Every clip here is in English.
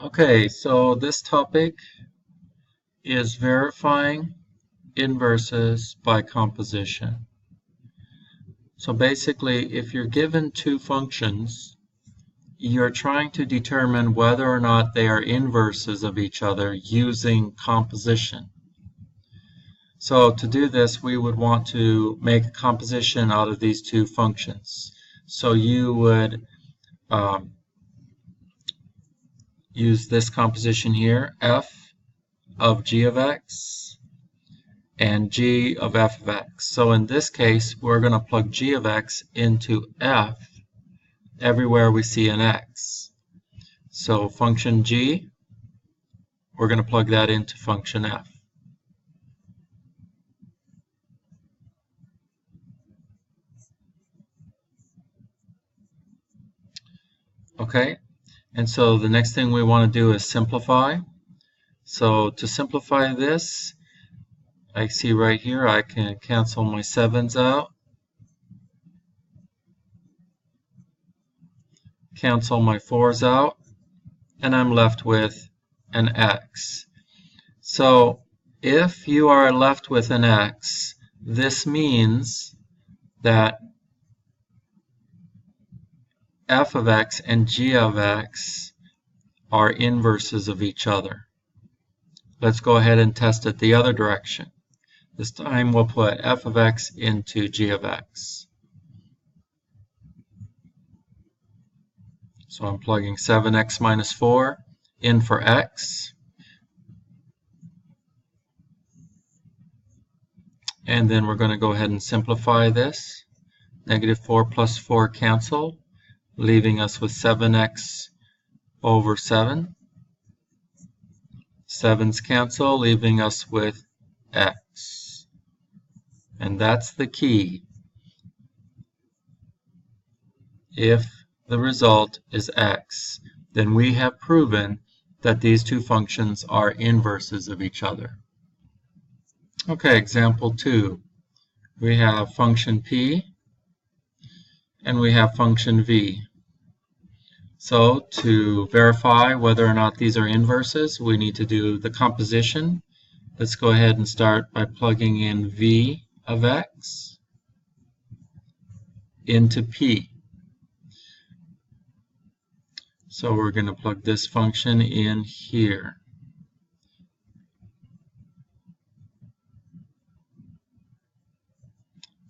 Okay, so this topic is verifying inverses by composition. So basically, if you're given two functions, you're trying to determine whether or not they are inverses of each other using composition. So to do this, we would want to make a composition out of these two functions. So you would use this composition here, f of g of x and g of f of x. So in this case, we're going to plug g of x into f everywhere we see an x. So function g, we're going to plug that into function f. Okay, and so the next thing we want to do is simplify. So to simplify this, I see right here I can cancel my 7's out, cancel my 4's out, and I'm left with an x. So if you are left with an x, this means that f of x and g of x are inverses of each other. Let's go ahead and test it the other direction. This time we'll put f of x into g of x. So I'm plugging 7x minus 4 in for x. And then we're going to go ahead and simplify this. Negative 4 plus 4 cancel, leaving us with 7x over 7. 7's cancel, leaving us with x. And that's the key. If the result is x, then we have proven that these two functions are inverses of each other. Okay, example 2. We have function p and we have function v. So to verify whether or not these are inverses, we need to do the composition. Let's go ahead and start by plugging in v of x into p. So we're going to plug this function in here.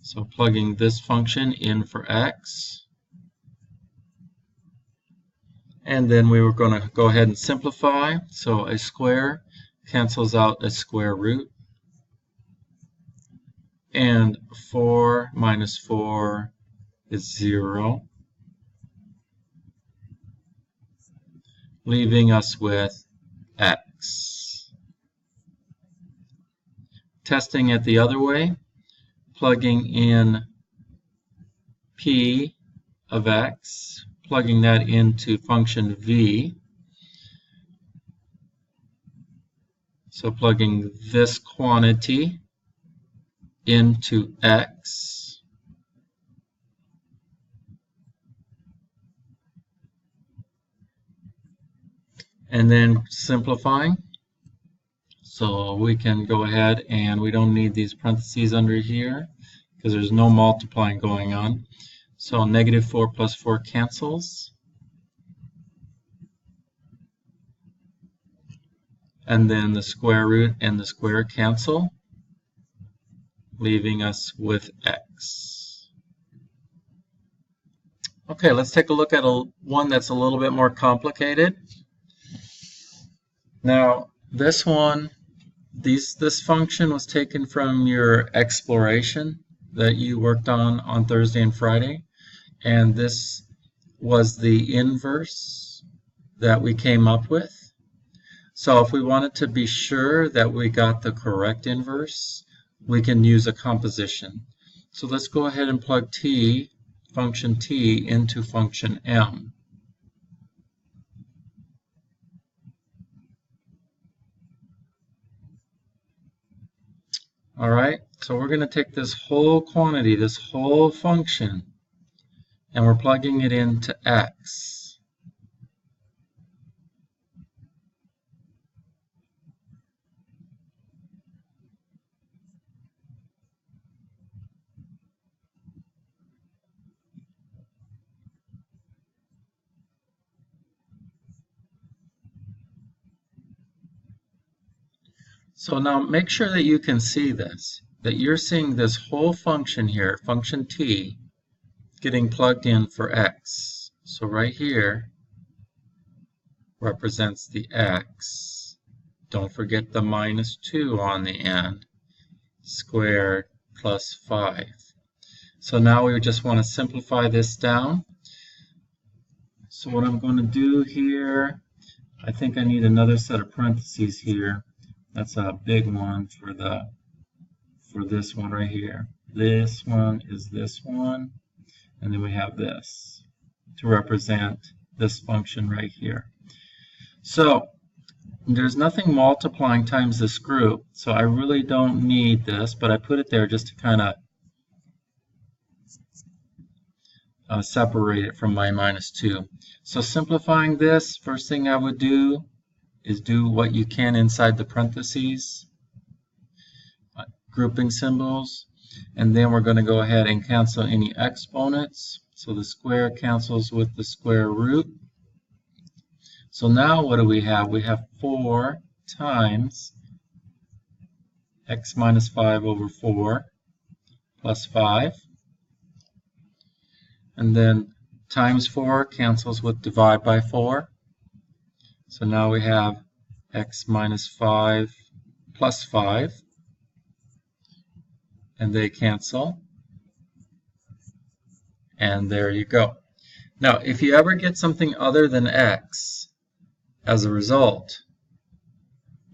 So plugging this function in for x. And then we were going to go ahead and simplify. So a square cancels out a square root. And 4 minus 4 is 0. Leaving us with x. Testing it the other way, plugging in p of x, plugging that into function v. So plugging this quantity into x. And then simplifying. So we can go ahead and we don't need these parentheses under here because there's no multiplying going on. So negative 4 plus 4 cancels. And then the square root and the square cancel, leaving us with x. Okay, let's take a look at one that's a little bit more complicated. Now, this one, this function was taken from your exploration that you worked on Thursday and Friday, and this was the inverse that we came up with. So if we wanted to be sure that we got the correct inverse, we can use a composition. So let's go ahead and plug function t into function m. All right, so we're going to take this whole quantity, this whole function, and we're plugging it into x. So now make sure that you can see this, that you're seeing this whole function here, function t, getting plugged in for x. So right here represents the x. Don't forget the minus 2 on the end, squared plus 5. So now we just want to simplify this down. So what I'm going to do here, I think I need another set of parentheses here. That's a big one for this one right here. This one is this one, and then we have this to represent this function right here. So there's nothing multiplying times this group, so I really don't need this, but I put it there just to kind of separate it from my minus 2. So simplifying this, first thing I would do is do what you can inside the parentheses, grouping symbols, and then we're going to go ahead and cancel any exponents. So the square cancels with the square root. So now what do we have? We have 4 times x minus 5 over 4 plus 5. And then times 4 cancels with divide by 4. So now we have x minus 5 plus 5. And they cancel. And there you go. Now, if you ever get something other than x as a result,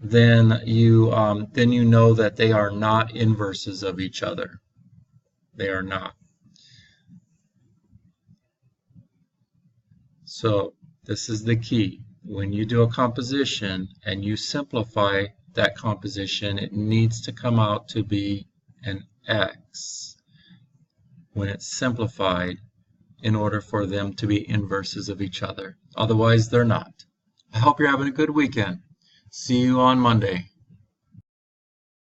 then you know that they are not inverses of each other. They are not. So this is the key. When you do a composition and you simplify that composition, it needs to come out to be an x when it's simplified in order for them to be inverses of each other. Otherwise, they're not. I hope you're having a good weekend. See you on Monday.